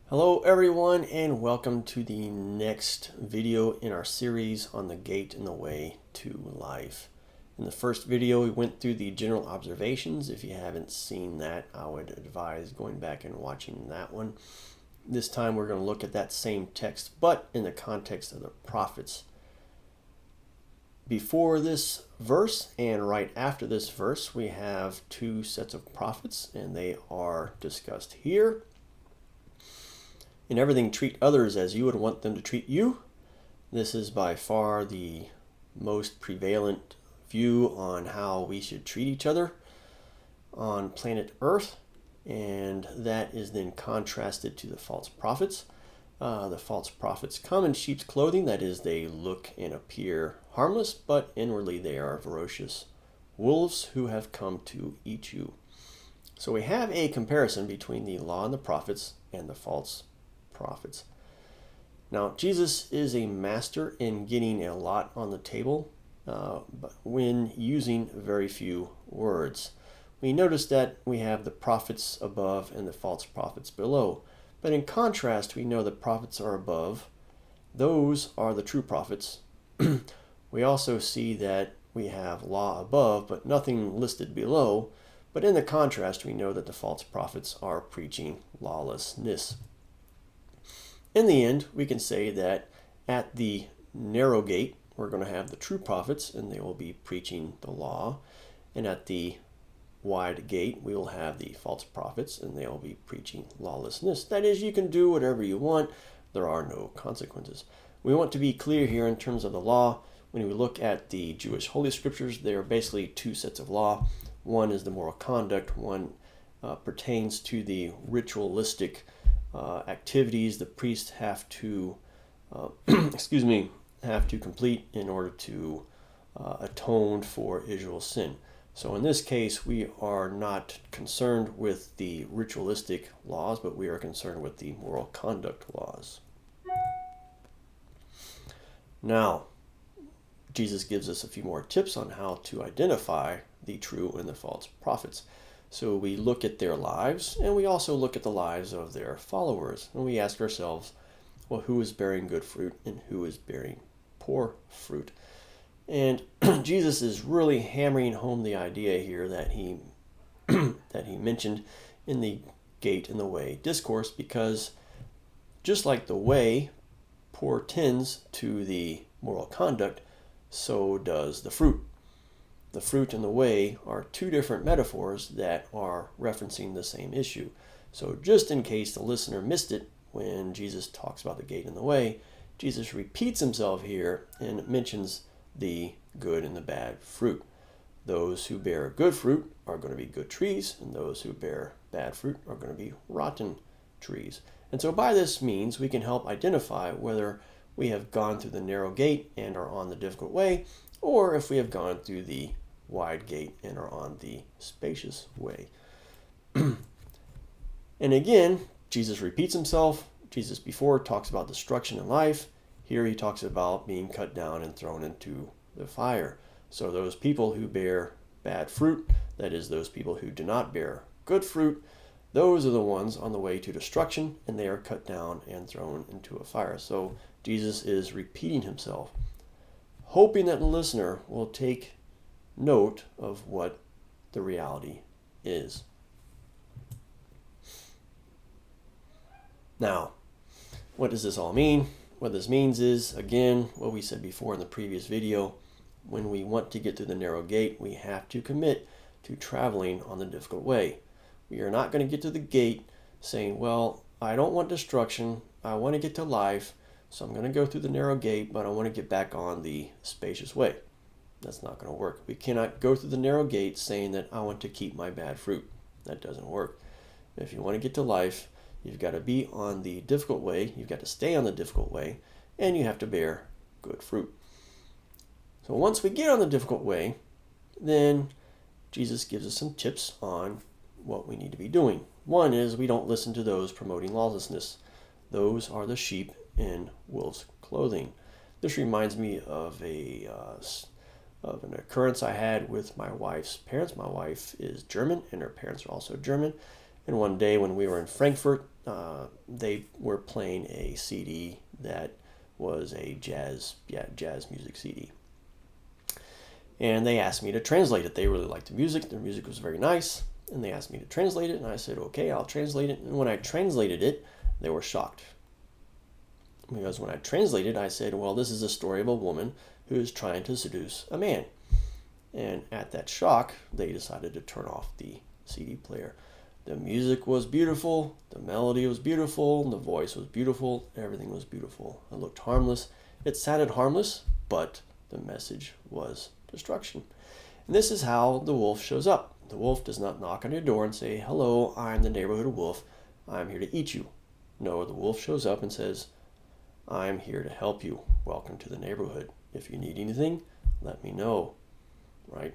Hello everyone, and welcome to the next video in our series on the gate and the way to life. In the first video we went through the general observations. If you haven't seen that, I would advise going back and watching that one. This time we're going to look at that same text, but in the context of the prophets. Before this verse and right after this verse, we have two sets of prophets, and they are discussed here. In everything, treat others as you would want them to treat you. This is by far the most prevalent view on how we should treat each other on planet Earth, and that is then contrasted to the false prophets. The false prophets come in sheep's clothing, that is, they look and appear harmless, but inwardly they are ferocious wolves who have come to eat you. So we have a comparison between the law and the prophets and the false prophets. Now, Jesus is a master in getting a lot on the table, but when using very few words. We notice that we have the prophets above and the false prophets below. But in contrast, we know the prophets are above. Those are the true prophets. We also see that we have law above, but nothing listed below. But in the contrast, we know that the false prophets are preaching lawlessness. In the end, we can say that at the narrow gate, we're going to have the true prophets, and they will be preaching the law. And at the wide gate, we will have the false prophets, and they will be preaching lawlessness. That is, you can do whatever you want. There are no consequences. We want to be clear here in terms of the law. When we look at the Jewish Holy Scriptures, there are basically two sets of law. One is the moral conduct. One pertains to the ritualistic activities the priests have to have to complete in order to atone for Israel's sin. So in this case, we are not concerned with the ritualistic laws, but we are concerned with the moral conduct laws. Now, Jesus gives us a few more tips on how to identify the true and the false prophets. So we look at their lives, and we also look at the lives of their followers. And we ask ourselves, well, who is bearing good fruit and who is bearing poor fruit? And Jesus is really hammering home the idea here that he mentioned in the gate and the way discourse, because just like the way portends to the moral conduct, so does the fruit. The fruit and the way are two different metaphors that are referencing the same issue. So just in case the listener missed it, when Jesus talks about the gate and the way, Jesus repeats himself here and mentions the good and the bad fruit. Those who bear good fruit are going to be good trees, and those who bear bad fruit are going to be rotten trees. And so by this means, we can help identify whether we have gone through the narrow gate and are on the difficult way, or if we have gone through the wide gate and are on the spacious way. And again, Jesus repeats himself. Jesus before talks about destruction in life. Here he talks about being cut down and thrown into the fire. So those people who bear bad fruit, that is, those people who do not bear good fruit, those are the ones on the way to destruction, and they are cut down and thrown into a fire. So Jesus is repeating himself, hoping that the listener will take note of what the reality is. Now, what does this all mean? What this means is, again, what we said before in the previous video, when we want to get through the narrow gate, we have to commit to traveling on the difficult way. We are not going to get to the gate saying, well, I don't want destruction, I want to get to life, so I'm going to go through the narrow gate, but I want to get back on the spacious way. That's not going to work. We cannot go through the narrow gate saying that I want to keep my bad fruit. That doesn't work. If you want to get to life, you've got to be on the difficult way, you've got to stay on the difficult way, and you have to bear good fruit. So once we get on the difficult way, then Jesus gives us some tips on what we need to be doing. One is we don't listen to those promoting lawlessness. Those are the sheep in wolf's clothing. This reminds me of an occurrence I had with my wife's parents. My wife is German, and her parents are also German. And one day when we were in Frankfurt, they were playing a CD that was a jazz music CD. And they asked me to translate it. They really liked the music. Their music was very nice. And they asked me to translate it. And I said, okay, I'll translate it. And when I translated it, they were shocked. Because when I translated, I said, well, this is a story of a woman who is trying to seduce a man. And at that shock, they decided to turn off the CD player. The music was beautiful, the melody was beautiful, the voice was beautiful, everything was beautiful. It looked harmless. It sounded harmless, but the message was destruction. And this is how the wolf shows up. The wolf does not knock on your door and say, hello, I'm the neighborhood wolf. I'm here to eat you. No, the wolf shows up and says, I'm here to help you. Welcome to the neighborhood. If you need anything, let me know. Right?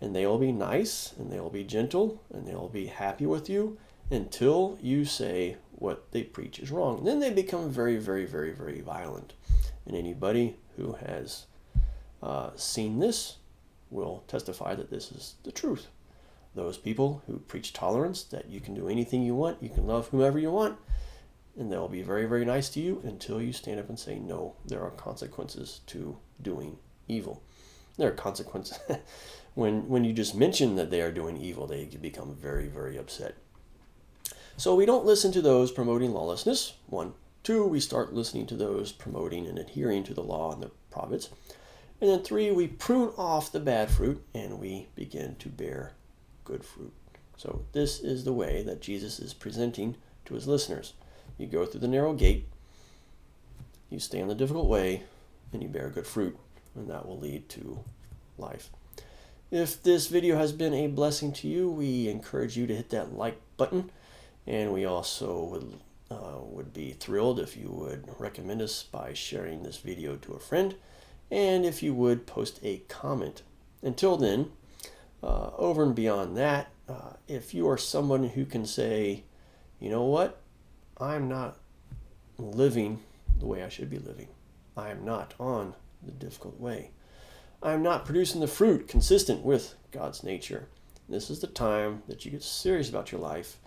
And they will be nice, and they will be gentle, and they will be happy with you until you say what they preach is wrong. And then they become very, very, very, very violent. And anybody who has seen this will testify that this is the truth. Those people who preach tolerance, that you can do anything you want, you can love whomever you want, and they'll be very, very nice to you until you stand up and say, no, there are consequences to doing evil. There are consequences. When you just mention that they are doing evil, they become very, very upset. So we don't listen to those promoting lawlessness. 1. 2, we start listening to those promoting and adhering to the law and the prophets. And then 3, we prune off the bad fruit and we begin to bear good fruit. So this is the way that Jesus is presenting to his listeners. You go through the narrow gate, you stay on the difficult way, and you bear good fruit, and that will lead to life. If this video has been a blessing to you, we encourage you to hit that like button, and we also would be thrilled if you would recommend us by sharing this video to a friend, and if you would post a comment. Until then, over and beyond that, if you are someone who can say, you know what, I'm not living the way I should be living. I am not on the difficult way. I am not producing the fruit consistent with God's nature. This is the time that you get serious about your life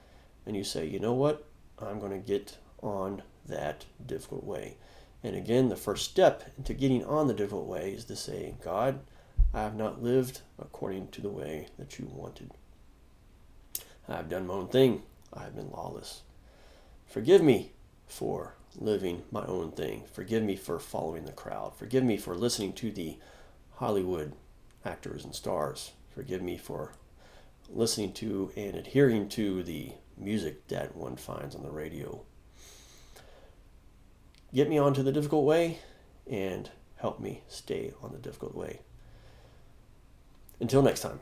and you say, you know what? I'm going to get on that difficult way. And again, the first step into getting on the difficult way is to say, God, I have not lived according to the way that you wanted. I have done my own thing. I have been lawless. Forgive me for living my own thing. Forgive me for following the crowd. Forgive me for listening to the Hollywood actors and stars. Forgive me for listening to and adhering to the music that one finds on the radio. Get me onto the difficult way and help me stay on the difficult way. Until next time.